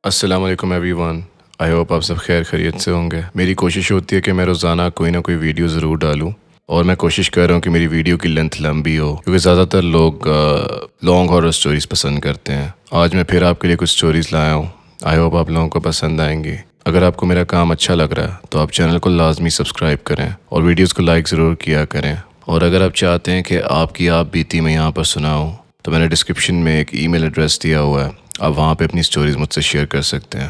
السلام علیکم every one, I hope آپ سب خیر خیریت سے ہوں گے۔ میری کوشش ہوتی ہے کہ میں روزانہ کوئی نہ کوئی ویڈیو ضرور ڈالوں، اور میں کوشش کر رہا ہوں کہ میری ویڈیو کی لینتھ لمبی ہو، کیونکہ زیادہ تر لوگ لانگ ہارر سٹوریز پسند کرتے ہیں۔ آج میں پھر آپ کے لیے کچھ سٹوریز لایا ہوں، آئی ہوپ آپ لوگوں کو پسند آئیں گی۔ اگر آپ کو میرا کام اچھا لگ رہا ہے تو آپ چینل کو لازمی سبسکرائب کریں اور ویڈیوز کو لائک ضرور کیا کریں، اور اگر آپ چاہتے ہیں کہ آپ کی بیتی میں یہاں پر سناؤں تو میں نے ڈسکرپشن میں ایک ای میل ایڈریس دیا ہوا ہے، آپ وہاں پہ اپنی سٹوریز مجھ سے شیئر کر سکتے ہیں۔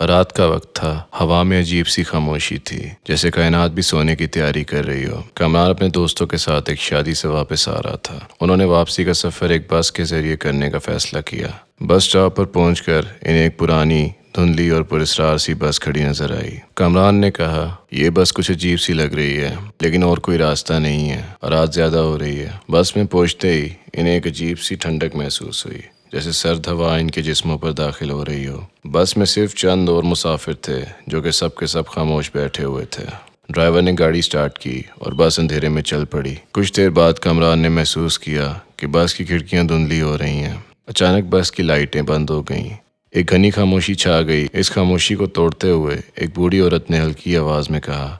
رات کا وقت تھا، ہوا میں عجیب سی خاموشی تھی، جیسے کائنات بھی سونے کی تیاری کر رہی ہو۔ کمران اپنے دوستوں کے ساتھ ایک شادی سے واپس آ رہا تھا۔ انہوں نے واپسی کا سفر ایک بس کے ذریعے کرنے کا فیصلہ کیا۔ بس اسٹاپ پر پہنچ کر انہیں ایک پرانی، دھندلی اور پراسرار سی بس کھڑی نظر آئی۔ کمران نے کہا، یہ بس کچھ عجیب سی لگ رہی ہے، لیکن اور کوئی راستہ نہیں ہے، رات زیادہ ہو رہی ہے۔ بس میں پہنچتے ہی انہیں ایک عجیب سی ٹھنڈک محسوس ہوئی، جیسے سرد ہوا ان کے جسموں پر داخل ہو رہی ہو۔ بس میں صرف چند اور مسافر تھے، جو کہ سب کے سب خاموش بیٹھے ہوئے تھے۔ ڈرائیور نے گاڑی سٹارٹ کی اور بس اندھیرے میں چل پڑی۔ کچھ دیر بعد کمران نے محسوس کیا کہ بس کی کھڑکیاں دھندلی ہو رہی ہیں۔ اچانک بس کی لائٹیں بند ہو گئیں۔ ایک گھنی خاموشی چھا گئی۔ اس خاموشی کو توڑتے ہوئے ایک بوڑھی عورت نے ہلکی آواز میں کہا،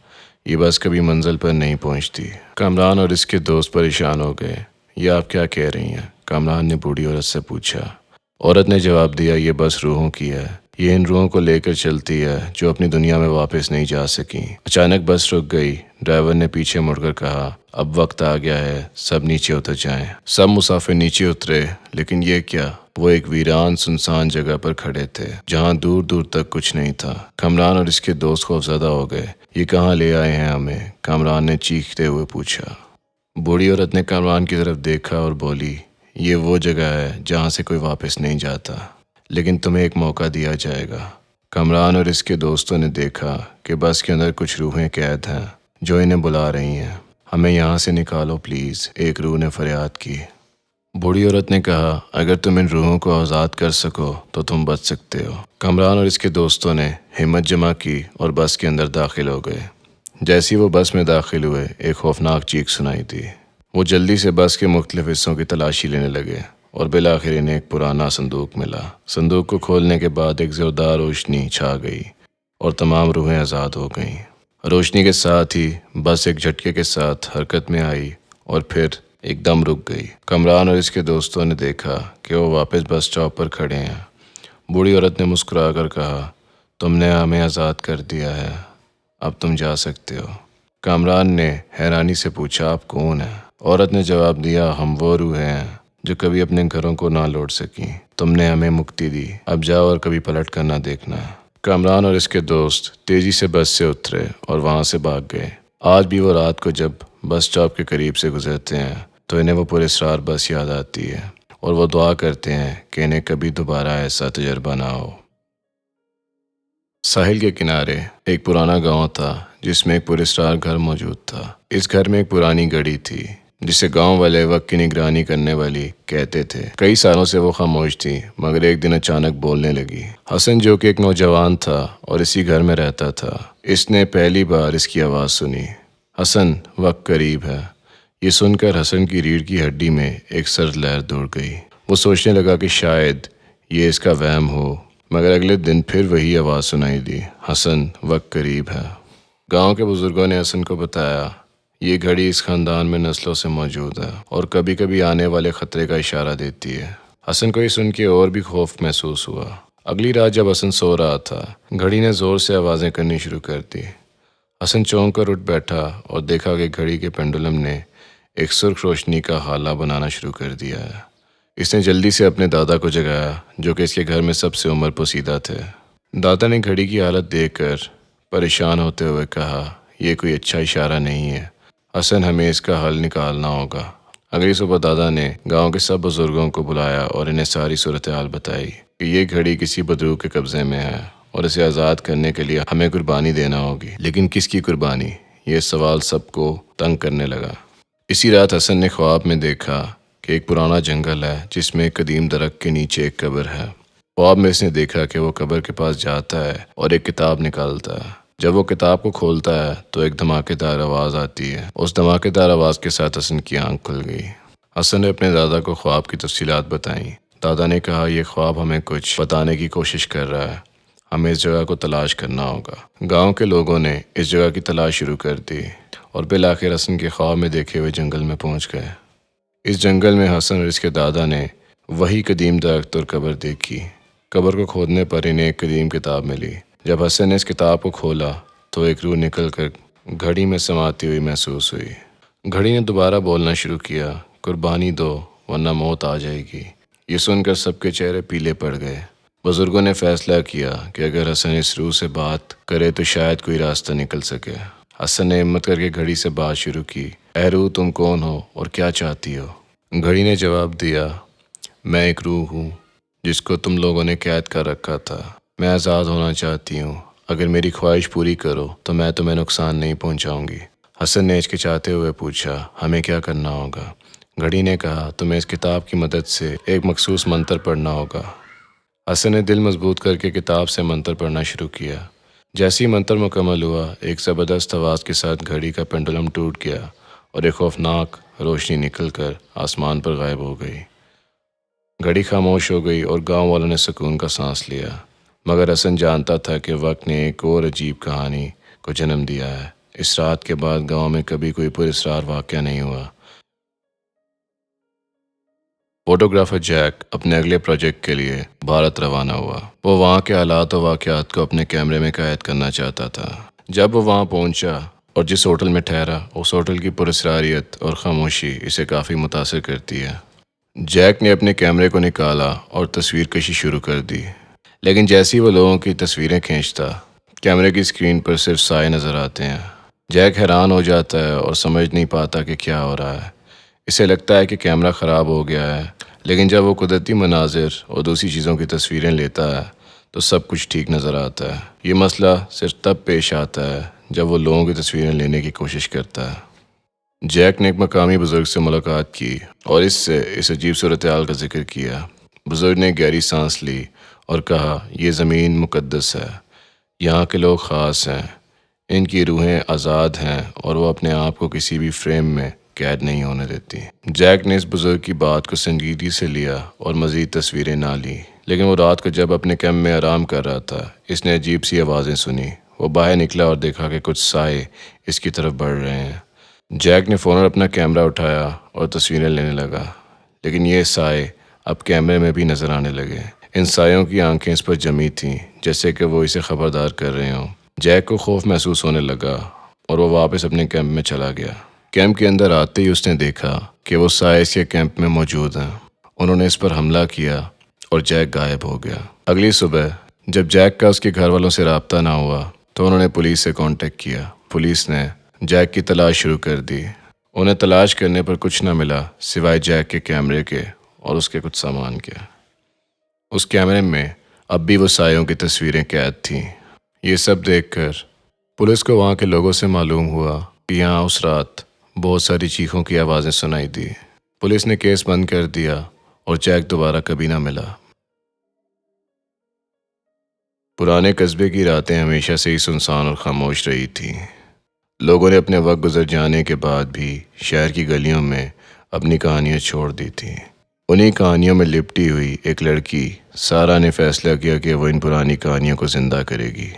یہ بس کبھی منزل پر نہیں پہنچتی۔ کمران اور اس کے دوست پریشان ہو گئے۔ یہ آپ کیا کہہ رہی ہیں؟ کمران نے بوڑھی عورت سے پوچھا۔ عورت نے جواب دیا، یہ بس روحوں کی ہے، یہ ان روحوں کو لے کر چلتی ہے جو اپنی دنیا میں واپس نہیں جا سکیں۔ اچانک بس رک گئی۔ ڈرائیور نے پیچھے مڑ کر کہا، اب وقت آ گیا ہے، سب نیچے اتر جائیں۔ سب مسافر نیچے اترے، لیکن یہ کیا؟ وہ ایک ویران سنسان جگہ پر کھڑے تھے، جہاں دور دور تک کچھ نہیں تھا۔ کمران اور اس کے دوست خوفزدہ ہو گئے۔ یہ کہاں لے آئے ہیں ہمیں؟ کمران نے چیختے ہوئے پوچھا۔ بوڑھی عورت نے کمران کی طرف دیکھا اور بولی، یہ وہ جگہ ہے جہاں سے کوئی واپس نہیں جاتا، لیکن تمہیں ایک موقع دیا جائے گا۔ کمران اور اس کے دوستوں نے دیکھا کہ بس کے اندر کچھ روحیں قید ہیں جو انہیں بلا رہی ہیں۔ ہمیں یہاں سے نکالو پلیز، ایک روح نے فریاد کی۔ بوڑھی عورت نے کہا، اگر تم ان روحوں کو آزاد کر سکو تو تم بچ سکتے ہو۔ کمران اور اس کے دوستوں نے ہمت جمع کی اور بس کے اندر داخل ہو گئے۔ جیسی وہ بس میں داخل ہوئے، ایک خوفناک چیخ سنائی دی۔ وہ جلدی سے بس کے مختلف حصوں کی تلاشی لینے لگے اور بالآخر انہیں ایک پرانا صندوق ملا۔ صندوق کو کھولنے کے بعد ایک زوردار روشنی چھا گئی اور تمام روحیں آزاد ہو گئیں۔ روشنی کے ساتھ ہی بس ایک جھٹکے کے ساتھ حرکت میں آئی اور پھر ایک دم رک گئی۔ کمران اور اس کے دوستوں نے دیکھا کہ وہ واپس بس اسٹاپ پر کھڑے ہیں۔ بوڑھی عورت نے مسکرا کر کہا، تم نے ہمیں آزاد کر دیا ہے، اب تم جا سکتے ہو۔ کامران نے حیرانی سے پوچھا، آپ کون ہیں؟ عورت نے جواب دیا، ہم وہ روحیں ہیں جو کبھی اپنے گھروں کو نہ لوٹ سکیں۔ تم نے ہمیں مکتی دی، اب جاؤ اور کبھی پلٹ کر نہ دیکھنا۔ کامران اور اس کے دوست تیزی سے بس سے اترے اور وہاں سے بھاگ گئے۔ آج بھی وہ رات کو جب بس اسٹاپ کے قریب سے گزرتے ہیں تو انہیں وہ پراسرار بس یاد آتی ہے، اور وہ دعا کرتے ہیں کہ انہیں کبھی دوبارہ ایسا تجربہ نہ ہو۔ ساحل کے کنارے ایک پرانا گاؤں تھا جس میں ایک پراسرار گھر موجود تھا۔ اس گھر میں ایک پرانی گھڑی تھی جسے گاؤں والے وقت کی نگرانی کرنے والی کہتے تھے۔ کئی سالوں سے وہ خاموش تھی، مگر ایک دن اچانک بولنے لگی۔ حسن، جو کہ ایک نوجوان تھا اور اسی گھر میں رہتا تھا، اس نے پہلی بار اس کی آواز سنی۔ حسن، وقت قریب ہے۔ یہ سن کر حسن کی ریڑھ کی ہڈی میں ایک سرد لہر دوڑ گئی۔ وہ سوچنے لگا کہ شاید یہ اس کا وہم ہو، مگر اگلے دن پھر وہی آواز سنائی دی، حسن، وقت قریب ہے۔ گاؤں کے بزرگوں نے حسن کو بتایا، یہ گھڑی اس خاندان میں نسلوں سے موجود ہے اور کبھی کبھی آنے والے خطرے کا اشارہ دیتی ہے۔ حسن کو یہ سن کے اور بھی خوف محسوس ہوا۔ اگلی رات جب حسن سو رہا تھا، گھڑی نے زور سے آوازیں کرنی شروع کر دی۔ حسن چونک کر اٹھ بیٹھا اور دیکھا کہ گھڑی کے پینڈولم نے ایک سرخ روشنی کا حالہ بنانا شروع کر دیا ہے۔ اس نے جلدی سے اپنے دادا کو جگایا، جو کہ اس کے گھر میں سب سے عمر پسیدہ تھے۔ دادا نے گھڑی کی حالت دیکھ کر پریشان ہوتے ہوئے کہا، یہ کوئی اچھا اشارہ نہیں ہے حسن، ہمیں اس کا حل نکالنا ہوگا۔ اگلی صبح دادا نے گاؤں کے سب بزرگوں کو بلایا اور انہیں ساری صورتحال بتائی کہ یہ گھڑی کسی بدروح کے قبضے میں ہے اور اسے آزاد کرنے کے لیے ہمیں قربانی دینا ہوگی۔ لیکن کس کی قربانی؟ یہ سوال سب کو تنگ کرنے لگا۔ اسی رات حسن نے خواب میں دیکھا کہ ایک پرانا جنگل ہے جس میں ایک قدیم درخت کے نیچے ایک قبر ہے۔ خواب میں اس نے دیکھا کہ وہ قبر کے پاس جاتا ہے اور ایک کتاب نکالتا ہے۔ جب وہ کتاب کو کھولتا ہے تو ایک دھماکے دار آواز آتی ہے۔ اس دھماکے دار آواز کے ساتھ حسن کی آنکھ کھل گئی۔ حسن نے اپنے دادا کو خواب کی تفصیلات بتائیں۔ دادا نے کہا یہ خواب ہمیں کچھ بتانے کی کوشش کر رہا ہے، ہمیں اس جگہ کو تلاش کرنا ہوگا۔ گاؤں کے لوگوں نے اس جگہ کی تلاش شروع کر دی اور بالآخر حسن کے خواب میں دیکھے ہوئے جنگل میں پہنچ گئے۔ اس جنگل میں حسن اور اس کے دادا نے وہی قدیم درخت اور قبر دیکھی۔ قبر کو کھودنے پر انہیں ایک قدیم کتاب ملی۔ جب حسن نے اس کتاب کو کھولا تو ایک روح نکل کر گھڑی میں سماتی ہوئی محسوس ہوئی۔ گھڑی نے دوبارہ بولنا شروع کیا، قربانی دو ورنہ موت آ جائے گی۔ یہ سن کر سب کے چہرے پیلے پڑ گئے۔ بزرگوں نے فیصلہ کیا کہ اگر حسن اس روح سے بات کرے تو شاید کوئی راستہ نکل سکے۔ حسن نے ہمت کر کے گھڑی سے بات شروع کی، اے روح تم کون ہو اور کیا چاہتی ہو؟ گھڑی نے جواب دیا، میں ایک روح ہوں جس کو تم لوگوں نے قید کر رکھا تھا۔ میں آزاد ہونا چاہتی ہوں، اگر میری خواہش پوری کرو تو میں تمہیں نقصان نہیں پہنچاؤں گی۔ حسن نے ہچکچاتے ہوئے پوچھا، ہمیں کیا کرنا ہوگا؟ گھڑی نے کہا، تمہیں اس کتاب کی مدد سے ایک مخصوص منتر پڑھنا ہوگا۔ حسن نے دل مضبوط کر کے کتاب سے منتر پڑھنا شروع کیا۔ جیسے ہی منتر مکمل ہوا، ایک زبردست آواز کے ساتھ گھڑی کا پینڈولم ٹوٹ گیا اور ایک خوفناک روشنی نکل کر آسمان پر غائب ہو گئی۔ گھڑی خاموش ہو گئی اور گاؤں والوں نے سکون کا سانس لیا، مگر حسن جانتا تھا کہ وقت نے ایک اور عجیب کہانی کو جنم دیا ہے۔ اس رات کے بعد گاؤں میں کبھی کوئی پراسرار واقعہ نہیں ہوا۔ فوٹوگرافر جیک اپنے اگلے پروجیکٹ کے لیے بھارت روانہ ہوا۔ وہ وہاں کے حالات و واقعات کو اپنے کیمرے میں قید کرنا چاہتا تھا۔ جب وہ وہاں پہنچا اور جس ہوٹل میں ٹھہرا، اس ہوٹل کی پراسراریت اور خاموشی اسے کافی متاثر کرتی ہے۔ جیک نے اپنے کیمرے کو نکالا اور تصویر کشی شروع کر دی، لیکن جیسے ہی وہ لوگوں کی تصویریں کھینچتا، کیمرے کی اسکرین پر صرف سائے نظر آتے ہیں۔ جیک حیران ہو جاتا ہے اور سمجھ نہیں پاتا کہ کیا ہو رہا ہے۔ اسے لگتا ہے کہ کیمرہ خراب ہو گیا ہے، لیکن جب وہ قدرتی مناظر اور دوسری چیزوں کی تصویریں لیتا ہے تو سب کچھ ٹھیک نظر آتا ہے۔ یہ مسئلہ صرف تب پیش آتا ہے جب وہ لوگوں کی تصویریں لینے کی کوشش کرتا ہے۔ جیک نے ایک مقامی بزرگ سے ملاقات کی اور اس عجیب صورتحال کا ذکر کیا۔ بزرگ نے گہری سانس لی اور کہا، یہ زمین مقدس ہے، یہاں کے لوگ خاص ہیں، ان کی روحیں آزاد ہیں اور وہ اپنے آپ کو کسی بھی فریم میں قید نہیں ہونے دیتی۔ جیک نے اس بزرگ کی بات کو سنجیدگی سے لیا اور مزید تصویریں نہ لی، لیکن وہ رات کو جب اپنے کیمپ میں آرام کر رہا تھا، اس نے عجیب سی آوازیں سنی۔ وہ باہر نکلا اور دیکھا کہ کچھ سائے اس کی طرف بڑھ رہے ہیں۔ جیک نے فوراً اپنا کیمرہ اٹھایا اور تصویریں لینے لگا، لیکن یہ سائے اب کیمرے میں بھی نظر آنے لگے۔ ان سایوں کی آنکھیں اس پر جمی تھیں، جیسے کہ وہ اسے خبردار کر رہے ہوں۔ جیک کو خوف محسوس ہونے لگا اور وہ واپس اپنے کیمپ میں چلا گیا۔ کیمپ کے اندر آتے ہی اس نے دیکھا کہ وہ سائے اس کے کیمپ میں موجود ہیں۔ انہوں نے اس پر حملہ کیا اور جیک غائب ہو گیا۔ اگلی صبح جب جیک کا اس کے گھر والوں سے رابطہ نہ ہوا تو انہوں نے پولیس سے کانٹیکٹ کیا۔ پولیس نے جیک کی تلاش شروع کر دی۔ انہیں تلاش کرنے پر کچھ نہ ملا سوائے جیک کے کیمرے کے اور اس کے کچھ سامان کے۔ اس کیمرے میں اب بھی وہ سایوں کی تصویریں قید تھیں۔ یہ سب دیکھ کر پولیس کو وہاں کے لوگوں سے معلوم ہوا کہ یہاں اس رات بہت ساری چیخوں کی آوازیں سنائی دی۔ پولیس نے کیس بند کر دیا اور جیک دوبارہ کبھی نہ ملا۔ پرانے قصبے کی راتیں ہمیشہ سے ہی سنسان اور خاموش رہی تھیں۔ لوگوں نے اپنے وقت گزر جانے کے بعد بھی شہر کی گلیوں میں اپنی کہانیاں چھوڑ دی تھیں۔ انہی کہانیوں میں لپٹی ہوئی ایک لڑکی سارا نے فیصلہ کیا کہ وہ ان پرانی کہانیوں کو زندہ کرے گی۔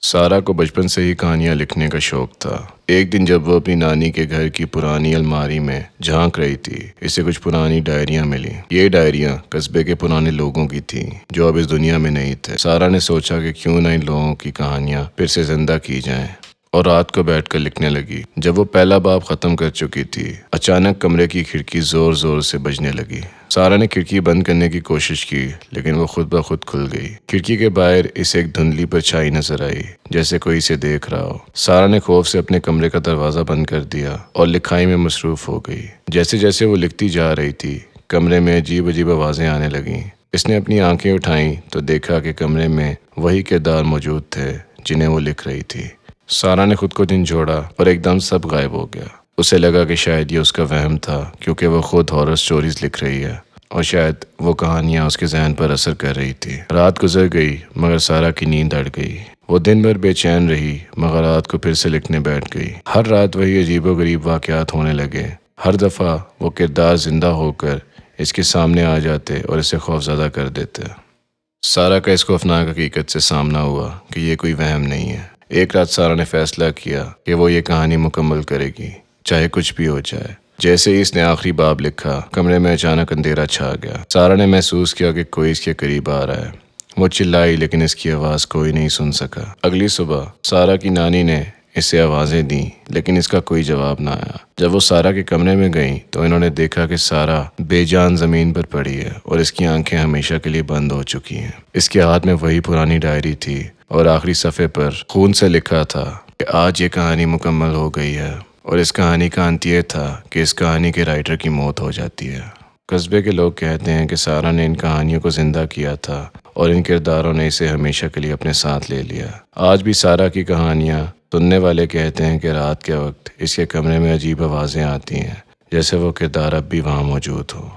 سارا کو بچپن سے ہی کہانیاں لکھنے کا شوق تھا۔ ایک دن جب وہ اپنی نانی کے گھر کی پرانی الماری میں جھانک رہی تھی، اسے کچھ پرانی ڈائریاں ملیں۔ یہ ڈائریاں قصبے کے پرانے لوگوں کی تھیں جو اب اس دنیا میں نہیں تھے۔ سارا نے سوچا کہ کیوں نہ ان لوگوں کی کہانیاں پھر سے زندہ کی جائیں، اور رات کو بیٹھ کر لکھنے لگی۔ جب وہ پہلا باب ختم کر چکی تھی، اچانک کمرے کی کھڑکی زور زور سے بجنے لگی۔ سارا نے کھڑکی بند کرنے کی کوشش کی، لیکن وہ خود بخود کھل گئی۔ کھڑکی کے باہر اسے ایک دھندلی پرچھائی نظر آئی، جیسے کوئی اسے دیکھ رہا ہو۔ سارا نے خوف سے اپنے کمرے کا دروازہ بند کر دیا اور لکھائی میں مصروف ہو گئی۔ جیسے جیسے وہ لکھتی جا رہی تھی، کمرے میں عجیب عجیب آوازیں آنے لگیں۔ اس نے اپنی آنکھیں اٹھائیں تو دیکھا کہ کمرے میں وہی کردار موجود تھے جنہیں وہ لکھ رہی تھی۔ سارا نے خود کو جھنجھوڑا اور ایک دم سب غائب ہو گیا۔ اسے لگا کہ شاید یہ اس کا وہم تھا، کیونکہ وہ خود ہارر سٹوریز لکھ رہی ہے اور شاید وہ کہانیاں اس کے ذہن پر اثر کر رہی تھی۔ رات گزر گئی مگر سارا کی نیند اڑ گئی۔ وہ دن بھر بے چین رہی مگر رات کو پھر سے لکھنے بیٹھ گئی۔ ہر رات وہی عجیب و غریب واقعات ہونے لگے۔ ہر دفعہ وہ کردار زندہ ہو کر اس کے سامنے آ جاتے اور اسے خوفزدہ کر دیتے۔ سارا کا اس خوفناک حقیقت سے سامنا ہوا کہ یہ کوئی وہم نہیں ہے۔ ایک رات سارا نے فیصلہ کیا کہ وہ یہ کہانی مکمل کرے گی، چاہے کچھ بھی ہو جائے۔ جیسے ہی اس نے آخری باب لکھا، کمرے میں اچانک اندھیرا چھا گیا۔ سارا نے محسوس کیا کہ کوئی اس کے قریب آ رہا ہے۔ وہ چلائی لیکن اس کی آواز کوئی نہیں سن سکا۔ اگلی صبح سارا کی نانی نے اسے آوازیں دیں لیکن اس کا کوئی جواب نہ آیا۔ جب وہ سارا کے کمرے میں گئیں تو انہوں نے دیکھا کہ سارا بے جان زمین پر پڑی ہے اور اس کی آنکھیں ہمیشہ کے لیے بند ہو چکی ہیں۔ اس کے ہاتھ میں وہی پرانی ڈائری تھی اور آخری صفحے پر خون سے لکھا تھا کہ آج یہ کہانی مکمل ہو گئی ہے، اور اس کہانی کا انت یہ تھا کہ اس کہانی کے رائٹر کی موت ہو جاتی ہے۔ قصبے کے لوگ کہتے ہیں کہ سارا نے ان کہانیوں کو زندہ کیا تھا اور ان کرداروں نے اسے ہمیشہ کے لیے اپنے ساتھ لے لیا۔ آج بھی سارا کی کہانیاں سننے والے کہتے ہیں کہ رات کے وقت اس کے کمرے میں عجیب آوازیں آتی ہیں، جیسے وہ کردار اب بھی وہاں موجود ہو۔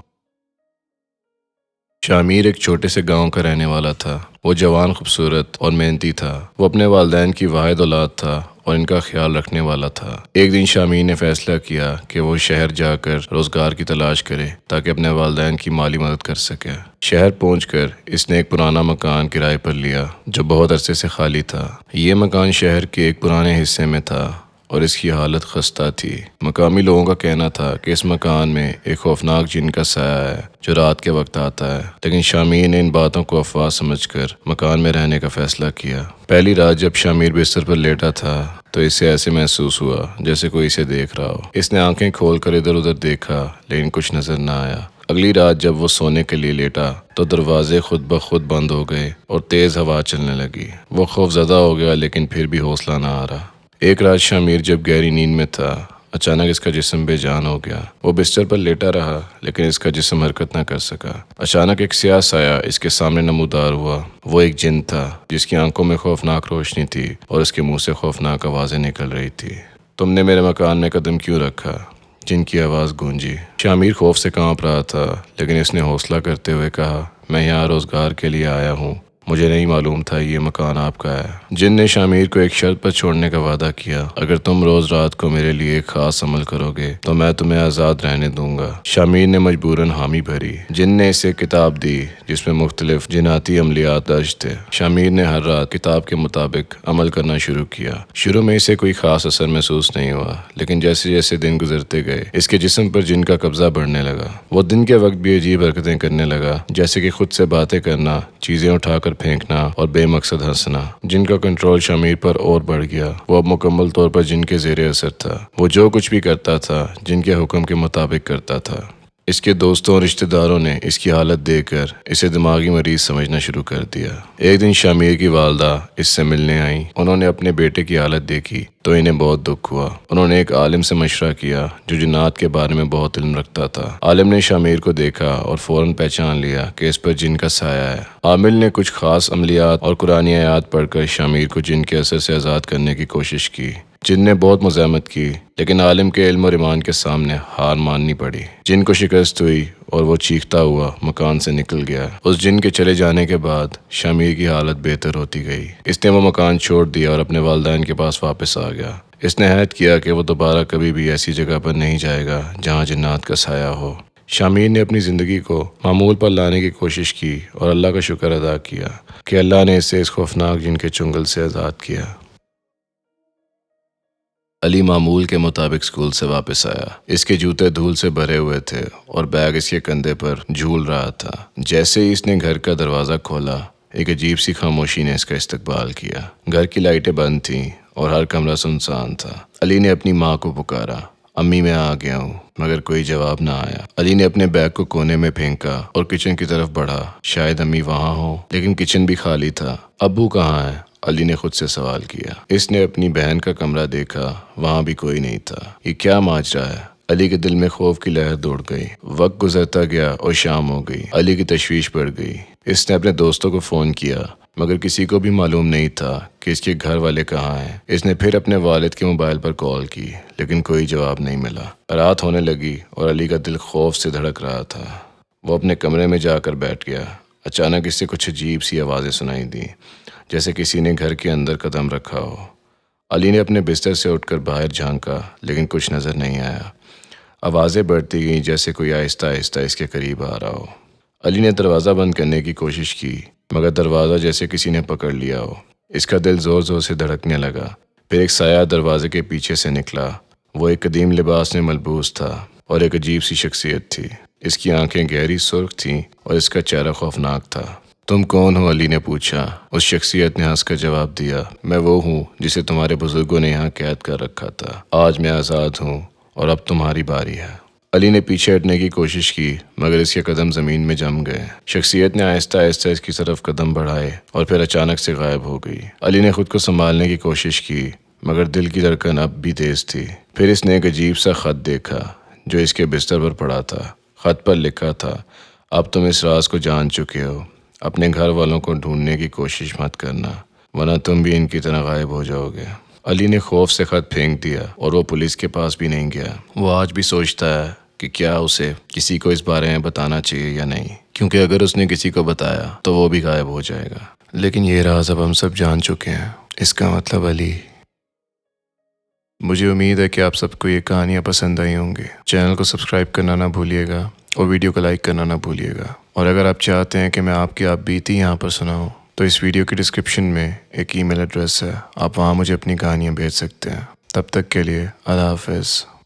شامیر ایک چھوٹے سے گاؤں کا رہنے والا تھا۔ وہ جوان، خوبصورت اور محنتی تھا۔ وہ اپنے والدین کی واحد اولاد تھا اور ان کا خیال رکھنے والا تھا۔ ایک دن شامیر نے فیصلہ کیا کہ وہ شہر جا کر روزگار کی تلاش کرے تاکہ اپنے والدین کی مالی مدد کر سکے۔ شہر پہنچ کر اس نے ایک پرانا مکان کرائے پر لیا جو بہت عرصے سے خالی تھا۔ یہ مکان شہر کے ایک پرانے حصے میں تھا اور اس کی حالت خستہ تھی۔ مقامی لوگوں کا کہنا تھا کہ اس مکان میں ایک خوفناک جن کا سایہ ہے جو رات کے وقت آتا ہے، لیکن شامیر نے ان باتوں کو افواہ سمجھ کر مکان میں رہنے کا فیصلہ کیا۔ پہلی رات جب شامیر بستر پر لیٹا تھا تو اسے ایسے محسوس ہوا جیسے کوئی اسے دیکھ رہا ہو۔ اس نے آنکھیں کھول کر ادھر ادھر دیکھا لیکن کچھ نظر نہ آیا۔ اگلی رات جب وہ سونے کے لیے لیٹا تو دروازے خود بخود بند ہو گئے اور تیز ہوا چلنے لگی۔ وہ خوف زدہ ہو گیا لیکن پھر بھی حوصلہ نہ آ رہا۔ ایک رات شامیر جب گہری نیند میں تھا، اچانک اس کا جسم بے جان ہو گیا۔ وہ بستر پر لیٹا رہا لیکن اس کا جسم حرکت نہ کر سکا۔ اچانک ایک سیاہ سایہ اس کے سامنے نمودار ہوا۔ وہ ایک جن تھا جس کی آنکھوں میں خوفناک روشنی تھی اور اس کے منہ سے خوفناک آوازیں نکل رہی تھی۔ تم نے میرے مکان میں قدم کیوں رکھا؟ جن کی آواز گونجی۔ شامیر خوف سے کانپ رہا تھا لیکن اس نے حوصلہ کرتے ہوئے کہا، میں یہاں روزگار کے لیے آیا ہوں، مجھے نہیں معلوم تھا یہ مکان آپ کا ہے۔ جن نے شامیر کو ایک شرط پر چھوڑنے کا وعدہ کیا، اگر تم روز رات کو میرے لیے ایک خاص عمل کرو گے تو میں تمہیں آزاد رہنے دوں گا۔ شامیر نے مجبوراً حامی بھری۔ جن نے اسے کتاب دی جس میں مختلف جناتی عملیات درج تھے۔ شامیر نے ہر رات کتاب کے مطابق عمل کرنا شروع کیا۔ شروع میں اسے کوئی خاص اثر محسوس نہیں ہوا لیکن جیسے جیسے دن گزرتے گئے اس کے جسم پر جن کا قبضہ بڑھنے لگا۔ وہ دن کے وقت بھی عجیب حرکتیں کرنے لگا، جیسے کہ خود سے باتیں کرنا، چیزیں اٹھا کر پھینکنا اور بے مقصد ہنسنا۔ جن کا کنٹرول شامیر پر اور بڑھ گیا۔ وہ اب مکمل طور پر جن کے زیر اثر تھا۔ وہ جو کچھ بھی کرتا تھا جن کے حکم کے مطابق کرتا تھا۔ اس کے دوستوں اور رشتہ داروں نے اس کی حالت دیکھ کر اسے دماغی مریض سمجھنا شروع کر دیا۔ ایک دن شامیر کی والدہ اس سے ملنے آئیں۔ انہوں نے اپنے بیٹے کی حالت دیکھی تو انہیں بہت دکھ ہوا۔ انہوں نے ایک عالم سے مشورہ کیا جو جنات کے بارے میں بہت علم رکھتا تھا۔ عالم نے شامیر کو دیکھا اور فوراً پہچان لیا کہ اس پر جن کا سایہ ہے۔ عامل نے کچھ خاص عملیات اور قرآنی آیات پڑھ کر شامیر کو جن کے اثر سے آزاد کرنے کی کوشش کی۔ جن نے بہت مزاحمت کی لیکن عالم کے علم اور ایمان کے سامنے ہار ماننی پڑی۔ جن کو شکست ہوئی اور وہ چیختا ہوا مکان سے نکل گیا۔ اس جن کے چلے جانے کے بعد شامیر کی حالت بہتر ہوتی گئی۔ اس نے وہ مکان چھوڑ دیا اور اپنے والدین کے پاس واپس آ گیا۔ اس نے عہد کیا کہ وہ دوبارہ کبھی بھی ایسی جگہ پر نہیں جائے گا جہاں جنات کا سایہ ہو۔ شامیر نے اپنی زندگی کو معمول پر لانے کی کوشش کی اور اللہ کا شکر ادا کیا کہ اللہ نے اسے اس خوفناک جن کے چنگل سے آزاد کیا۔ علی معمول کے مطابق اسکول سے واپس آیا۔ اس کے جوتے دھول سے بھرے ہوئے تھے اور بیگ اس کے کندھے پر جھول رہا تھا۔ جیسے ہی اس نے گھر کا دروازہ کھولا، ایک عجیب سی خاموشی نے اس کا استقبال کیا۔ گھر کی لائٹیں بند تھیں اور ہر کمرہ سنسان تھا۔ علی نے اپنی ماں کو پکارا، امی میں آ گیا ہوں، مگر کوئی جواب نہ آیا۔ علی نے اپنے بیگ کو کونے میں پھینکا اور کچن کی طرف بڑھا، شاید امی وہاں ہو، لیکن کچن بھی خالی تھا۔ ابو کہاں ہے؟ علی نے خود سے سوال کیا۔ اس نے اپنی بہن کا کمرہ دیکھا، وہاں بھی کوئی نہیں تھا۔ یہ کیا ماجرا ہے؟ علی کے دل میں خوف کی لہر دوڑ گئی۔ وقت گزرتا گیا اور شام ہو گئی۔ علی کی تشویش بڑھ گئی۔ اس نے اپنے دوستوں کو فون کیا مگر کسی کو بھی معلوم نہیں تھا کہ اس کے گھر والے کہاں ہیں۔ اس نے پھر اپنے والد کے موبائل پر کال کی لیکن کوئی جواب نہیں ملا۔ رات ہونے لگی اور علی کا دل خوف سے دھڑک رہا تھا۔ وہ اپنے کمرے میں جا کر بیٹھ گیا۔ اچانک اس سے کچھ عجیب سی آوازیں سنائی دیں، جیسے کسی نے گھر کے اندر قدم رکھا ہو۔ علی نے اپنے بستر سے اٹھ کر باہر جھانکا لیکن کچھ نظر نہیں آیا۔ آوازیں بڑھتی گئیں جیسے کوئی آہستہ آہستہ اس کے قریب آ رہا ہو۔ علی نے دروازہ بند کرنے کی کوشش کی مگر دروازہ جیسے کسی نے پکڑ لیا ہو۔ اس کا دل زور زور سے دھڑکنے لگا۔ پھر ایک سایہ دروازے کے پیچھے سے نکلا۔ وہ ایک قدیم لباس میں ملبوس تھا اور ایک عجیب سی شخصیت تھی۔ اس کی آنکھیں گہری سرخ تھیں اور اس کا چہرہ خوفناک تھا۔ تم کون ہو؟ علی نے پوچھا۔ اس شخصیت نے ہنس کر جواب دیا، میں وہ ہوں جسے تمہارے بزرگوں نے یہاں قید کر رکھا تھا۔ آج میں آزاد ہوں اور اب تمہاری باری ہے۔ علی نے پیچھے ہٹنے کی کوشش کی مگر اس کے قدم زمین میں جم گئے۔ شخصیت نے آہستہ آہستہ اس کی طرف قدم بڑھائے اور پھر اچانک سے غائب ہو گئی۔ علی نے خود کو سنبھالنے کی کوشش کی مگر دل کی دھڑکن اب بھی تیز تھی۔ پھر اس نے ایک عجیب سا خط دیکھا جو اس کے بستر پر پڑا تھا۔ خط پر لکھا تھا، اب تم اس راز کو جان چکے ہو، اپنے گھر والوں کو ڈھونڈنے کی کوشش مت کرنا ورنہ تم بھی ان کی طرح غائب ہو جاؤ گے۔ علی نے خوف سے خط پھینک دیا اور وہ پولیس کے پاس بھی نہیں گیا۔ وہ آج بھی سوچتا ہے کہ کیا اسے کسی کو اس بارے میں بتانا چاہیے یا نہیں، کیونکہ اگر اس نے کسی کو بتایا تو وہ بھی غائب ہو جائے گا۔ لیکن یہ راز اب ہم سب جان چکے ہیں۔ اس کا مطلب علی۔ مجھے امید ہے کہ آپ سب کو یہ کہانیاں پسند آئی ہوں گی۔ چینل کو سبسکرائب کرنا نہ بھولیے گا اور ویڈیو کو لائک کرنا نہ بھولیے گا۔ اور اگر آپ چاہتے ہیں کہ میں آپ کی آپ بیتی یہاں پر سناؤں تو اس ویڈیو کی ڈسکرپشن میں ایک ای میل ایڈریس ہے، آپ وہاں مجھے اپنی کہانیاں بھیج سکتے ہیں۔ تب تک کے لیے اللہ حافظ۔